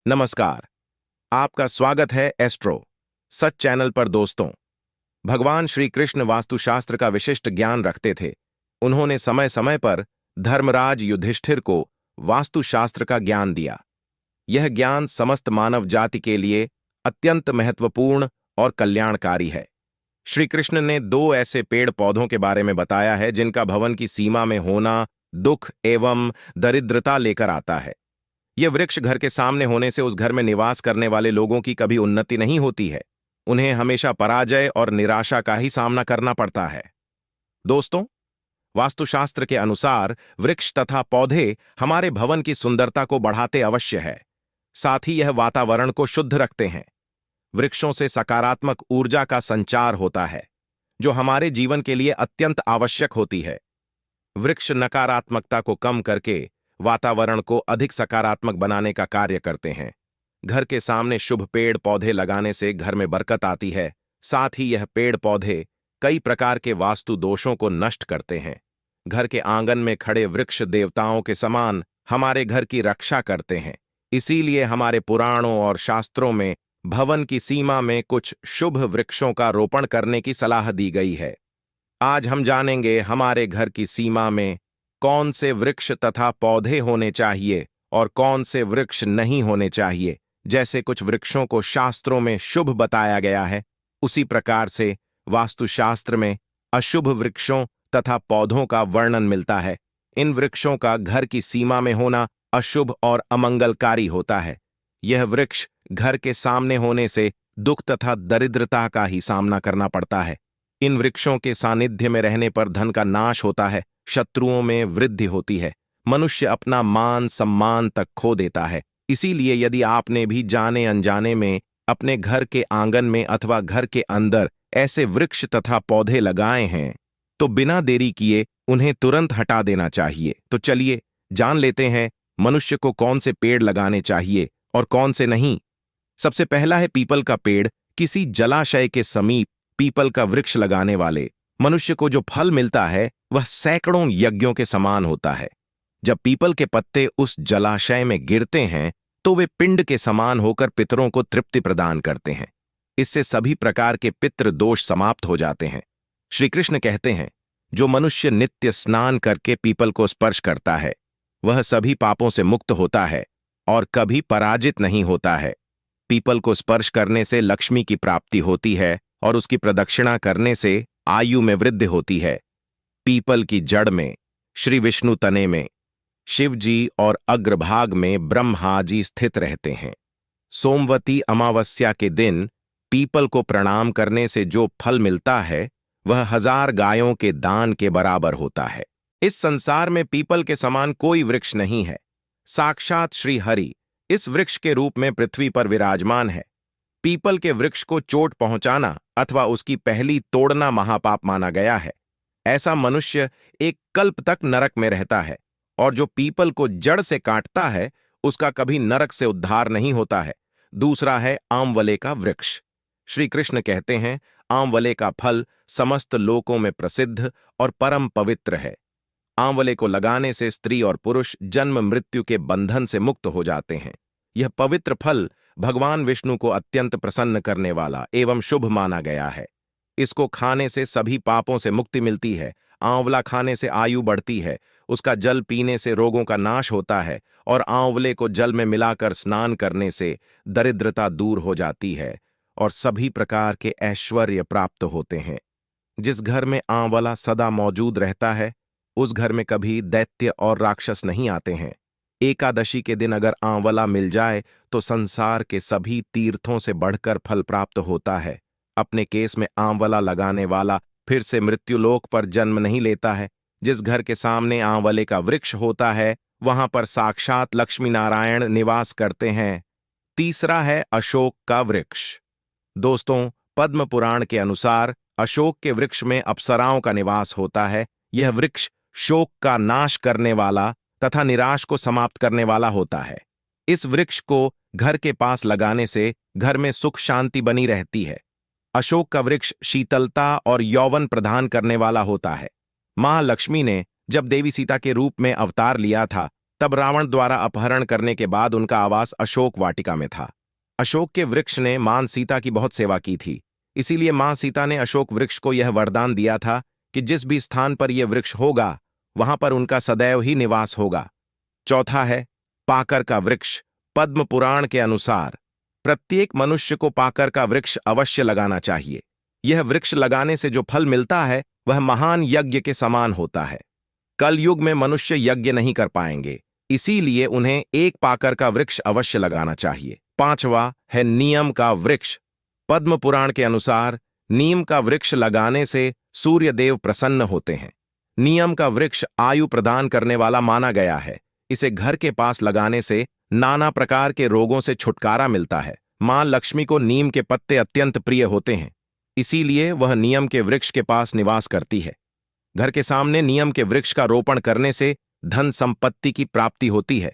नमस्कार। आपका स्वागत है एस्ट्रो सच चैनल पर। दोस्तों, भगवान श्री कृष्ण वास्तुशास्त्र का विशिष्ट ज्ञान रखते थे। उन्होंने समय समय पर धर्मराज युधिष्ठिर को वास्तुशास्त्र का ज्ञान दिया। यह ज्ञान समस्त मानव जाति के लिए अत्यंत महत्वपूर्ण और कल्याणकारी है। श्री कृष्ण ने दो ऐसे पेड़ पौधों के बारे में बताया है जिनका भवन की सीमा में होना दुख एवं दरिद्रता लेकर आता है। यह वृक्ष घर के सामने होने से उस घर में निवास करने वाले लोगों की कभी उन्नति नहीं होती है। उन्हें हमेशा पराजय और निराशा का ही सामना करना पड़ता है। दोस्तों, वास्तुशास्त्र के अनुसार वृक्ष तथा पौधे हमारे भवन की सुंदरता को बढ़ाते अवश्य है, साथ ही यह वातावरण को शुद्ध रखते हैं। वृक्षों से सकारात्मक ऊर्जा का संचार होता है, जो हमारे जीवन के लिए अत्यंत आवश्यक होती है। वृक्ष नकारात्मकता को कम करके वातावरण को अधिक सकारात्मक बनाने का कार्य करते हैं। घर के सामने शुभ पेड़ पौधे लगाने से घर में बरकत आती है। साथ ही यह पेड़ पौधे कई प्रकार के वास्तु दोषों को नष्ट करते हैं। घर के आंगन में खड़े वृक्ष देवताओं के समान हमारे घर की रक्षा करते हैं। इसीलिए हमारे पुराणों और शास्त्रों में भवन की सीमा में कुछ शुभ वृक्षों का रोपण करने की सलाह दी गई है। आज हम जानेंगे हमारे घर की सीमा में कौन से वृक्ष तथा पौधे होने चाहिए और कौन से वृक्ष नहीं होने चाहिए। जैसे कुछ वृक्षों को शास्त्रों में शुभ बताया गया है, उसी प्रकार से वास्तुशास्त्र में अशुभ वृक्षों तथा पौधों का वर्णन मिलता है। इन वृक्षों का घर की सीमा में होना अशुभ और अमंगलकारी होता है। यह वृक्ष घर के सामने होने से दुख तथा दरिद्रता का ही सामना करना पड़ता है। इन वृक्षों के सानिध्य में रहने पर धन का नाश होता है, शत्रुओं में वृद्धि होती है, मनुष्य अपना मान सम्मान तक खो देता है। इसीलिए यदि आपने भी जाने अनजाने में अपने घर के आंगन में अथवा घर के अंदर ऐसे वृक्ष तथा पौधे लगाए हैं, तो बिना देरी किए उन्हें तुरंत हटा देना चाहिए। तो चलिए जान लेते हैं मनुष्य को कौन से पेड़ लगाने चाहिए और कौन से नहीं। सबसे पहला है पीपल का पेड़। किसी जलाशय के समीप पीपल का वृक्ष लगाने वाले मनुष्य को जो फल मिलता है वह सैकड़ों यज्ञों के समान होता है। जब पीपल के पत्ते उस जलाशय में गिरते हैं तो वे पिंड के समान होकर पितरों को तृप्ति प्रदान करते हैं। इससे सभी प्रकार के पितृ दोष समाप्त हो जाते हैं। श्री कृष्ण कहते हैं, जो मनुष्य नित्य स्नान करके पीपल को स्पर्श करता है वह सभी पापों से मुक्त होता है और कभी पराजित नहीं होता है। पीपल को स्पर्श करने से लक्ष्मी की प्राप्ति होती है और उसकी प्रदक्षिणा करने से आयु में वृद्धि होती है। पीपल की जड़ में श्री विष्णु, तने में शिव जी और अग्रभाग में ब्रह्मा जी स्थित रहते हैं। सोमवती अमावस्या के दिन पीपल को प्रणाम करने से जो फल मिलता है वह 1000 गायों के दान के बराबर होता है। इस संसार में पीपल के समान कोई वृक्ष नहीं है। साक्षात श्री हरि इस वृक्ष के रूप में पृथ्वी पर विराजमान है। पीपल के वृक्ष को चोट पहुंचाना अथवा उसकी पहली तोड़ना महापाप माना गया है। ऐसा मनुष्य एक कल्प तक नरक में रहता है और जो पीपल को जड़ से काटता है उसका कभी नरक से उद्धार नहीं होता है। दूसरा है आंवले का वृक्ष। श्री कृष्ण कहते हैं, आंवले का फल समस्त लोकों में प्रसिद्ध और परम पवित्र है। आंवले को लगाने से स्त्री और पुरुष जन्म मृत्यु के बंधन से मुक्त हो जाते हैं। यह पवित्र फल भगवान विष्णु को अत्यंत प्रसन्न करने वाला एवं शुभ माना गया है। इसको खाने से सभी पापों से मुक्ति मिलती है। आंवला खाने से आयु बढ़ती है, उसका जल पीने से रोगों का नाश होता है और आंवले को जल में मिलाकर स्नान करने से दरिद्रता दूर हो जाती है और सभी प्रकार के ऐश्वर्य प्राप्त होते हैं। जिस घर में आंवला सदा मौजूद रहता है उस घर में कभी दैत्य और राक्षस नहीं आते हैं। एकादशी के दिन अगर आंवला मिल जाए तो संसार के सभी तीर्थों से बढ़कर फल प्राप्त होता है। अपने केस में आंवला लगाने वाला फिर से मृत्युलोक पर जन्म नहीं लेता है। जिस घर के सामने आंवले का वृक्ष होता है वहां पर साक्षात लक्ष्मी नारायण निवास करते हैं। तीसरा है अशोक का वृक्ष। दोस्तों, पद्म पुराण के अनुसार अशोक के वृक्ष में अप्सराओं का निवास होता है। यह वृक्ष शोक का नाश करने वाला तथा निराश को समाप्त करने वाला होता है। इस वृक्ष को घर के पास लगाने से घर में सुख शांति बनी रहती है। अशोक का वृक्ष शीतलता और यौवन प्रदान करने वाला होता है। मां लक्ष्मी ने जब देवी सीता के रूप में अवतार लिया था तब रावण द्वारा अपहरण करने के बाद उनका आवास अशोक वाटिका में था। अशोक के वृक्ष ने मां सीता की बहुत सेवा की थी, इसीलिए मां सीता ने अशोक वृक्ष को यह वरदान दिया था कि जिस भी स्थान पर यह वृक्ष होगा वहां पर उनका सदैव ही निवास होगा। चौथा है पाकर का वृक्ष। पद्म पुराण के अनुसार प्रत्येक मनुष्य को पाकर का वृक्ष अवश्य लगाना चाहिए। यह वृक्ष लगाने से जो फल मिलता है वह महान यज्ञ के समान होता है। कलयुग में मनुष्य यज्ञ नहीं कर पाएंगे, इसीलिए उन्हें एक पाकर का वृक्ष अवश्य लगाना चाहिए। पांचवा है नीम का वृक्ष। पद्म पुराण के अनुसार नीम का वृक्ष लगाने से सूर्य देव प्रसन्न होते हैं। नीम का वृक्ष आयु प्रदान करने वाला माना गया है। इसे घर के पास लगाने से नाना प्रकार के रोगों से छुटकारा मिलता है। मां लक्ष्मी को नीम के पत्ते अत्यंत प्रिय होते हैं, इसीलिए वह नीम के वृक्ष के पास निवास करती है। घर के सामने नीम के वृक्ष का रोपण करने से धन संपत्ति की प्राप्ति होती है।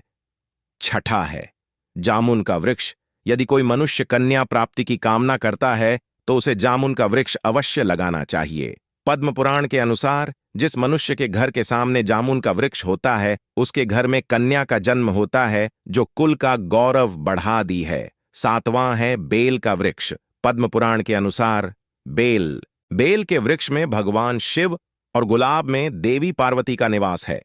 छठा है जामुन का वृक्ष। यदि कोई मनुष्य कन्या प्राप्ति की कामना करता है तो उसे जामुन का वृक्ष अवश्य लगाना चाहिए। पद्म पुराण के अनुसार जिस मनुष्य के घर के सामने जामुन का वृक्ष होता है उसके घर में कन्या का जन्म होता है जो कुल का गौरव बढ़ा दी है। सातवां है बेल का वृक्ष। पद्म पुराण के अनुसार बेल के वृक्ष में भगवान शिव और गुलाब में देवी पार्वती का निवास है।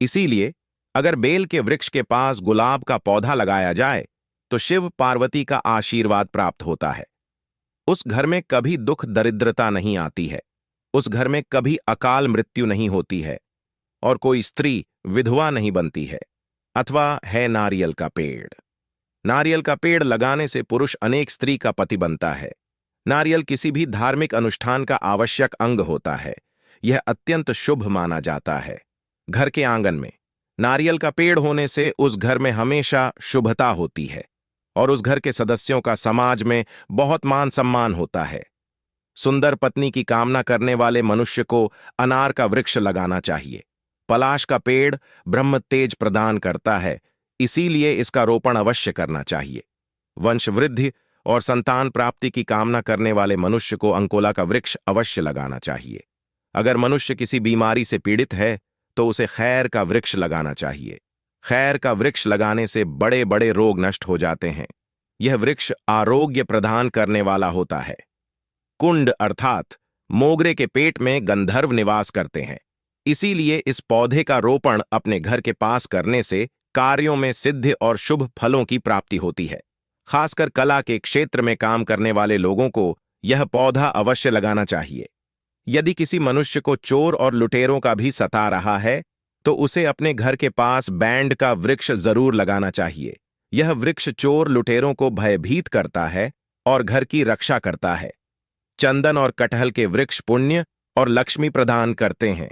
इसीलिए अगर बेल के वृक्ष के पास गुलाब का पौधा लगाया जाए तो शिव पार्वती का आशीर्वाद प्राप्त होता है। उस घर में कभी दुख दरिद्रता नहीं आती है, उस घर में कभी अकाल मृत्यु नहीं होती है और कोई स्त्री विधवा नहीं बनती है। अथवा है नारियल का पेड़। नारियल का पेड़ लगाने से पुरुष अनेक स्त्री का पति बनता है। नारियल किसी भी धार्मिक अनुष्ठान का आवश्यक अंग होता है। यह अत्यंत शुभ माना जाता है। घर के आंगन में नारियल का पेड़ होने से उस घर में हमेशा शुभता होती है और उस घर के सदस्यों का समाज में बहुत मान सम्मान होता है। सुंदर पत्नी की कामना करने वाले मनुष्य को अनार का वृक्ष लगाना चाहिए। पलाश का पेड़ ब्रह्म तेज प्रदान करता है, इसीलिए इसका रोपण अवश्य करना चाहिए। वंश वृद्धि और संतान प्राप्ति की कामना करने वाले मनुष्य को अंकोला का वृक्ष अवश्य लगाना चाहिए। अगर मनुष्य किसी बीमारी से पीड़ित है तो उसे खैर का वृक्ष लगाना चाहिए। खैर का वृक्ष लगाने से बड़े बड़े रोग नष्ट हो जाते हैं। यह वृक्ष आरोग्य प्रदान करने वाला होता है। कुंड अर्थात मोगरे के पेट में गंधर्व निवास करते हैं, इसीलिए इस पौधे का रोपण अपने घर के पास करने से कार्यों में सिद्धि और शुभ फलों की प्राप्ति होती है। खासकर कला के क्षेत्र में काम करने वाले लोगों को यह पौधा अवश्य लगाना चाहिए। यदि किसी मनुष्य को चोर और लुटेरों का भी सता रहा है तो उसे अपने घर के पास बैंड का वृक्ष जरूर लगाना चाहिए। यह वृक्ष चोर लुटेरों को भयभीत करता है और घर की रक्षा करता है। चंदन और कटहल के वृक्ष पुण्य और लक्ष्मी प्रदान करते हैं।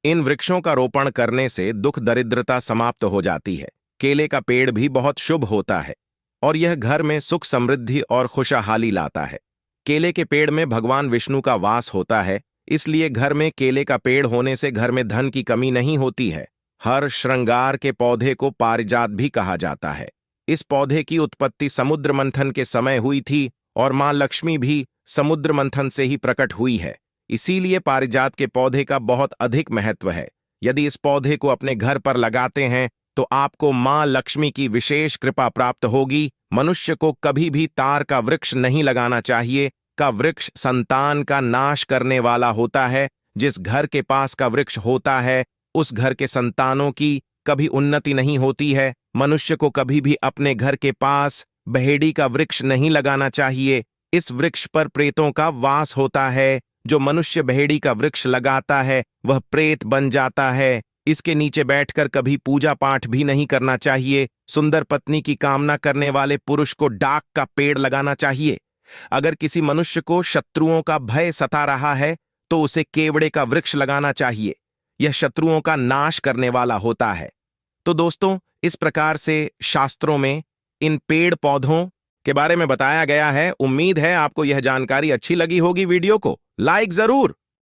इन वृक्षों का रोपण करने से दुख दरिद्रता समाप्त हो जाती है। केले का पेड़ भी बहुत शुभ होता है और यह घर में सुख समृद्धि और खुशहाली लाता है। केले के पेड़ में भगवान विष्णु का वास होता है, इसलिए घर में केले का पेड़ होने से घर में धन की कमी नहीं होती है। हर श्रृंगार के पौधे को पारिजात भी कहा जाता है। इस पौधे की उत्पत्ति समुद्र मंथन के समय हुई थी और मां लक्ष्मी भी समुद्र मंथन से ही प्रकट हुई है, इसीलिए पारिजात के पौधे का बहुत अधिक महत्व है। यदि इस पौधे को अपने घर पर लगाते हैं तो आपको मां लक्ष्मी की विशेष कृपा प्राप्त होगी। मनुष्य को कभी भी तार का वृक्ष नहीं लगाना चाहिए। का वृक्ष संतान का नाश करने वाला होता है। जिस घर के पास का वृक्ष होता है उस घर के संतानों की कभी उन्नति नहीं होती है। मनुष्य को कभी भी अपने घर के पास बहेड़ी का वृक्ष नहीं लगाना चाहिए। इस वृक्ष पर प्रेतों का वास होता है। जो मनुष्य बहेड़ी का वृक्ष लगाता है वह प्रेत बन जाता है। इसके नीचे बैठकर कभी पूजा पाठ भी नहीं करना चाहिए। सुंदर पत्नी की कामना करने वाले पुरुष को डाक का पेड़ लगाना चाहिए। अगर किसी मनुष्य को शत्रुओं का भय सता रहा है तो उसे केवड़े का वृक्ष लगाना चाहिए। यह शत्रुओं का नाश करने वाला होता है। तो दोस्तों, इस प्रकार से शास्त्रों में इन पेड़ पौधों के बारे में बताया गया है। उम्मीद है आपको यह जानकारी अच्छी लगी होगी। वीडियो को लाइक जरूर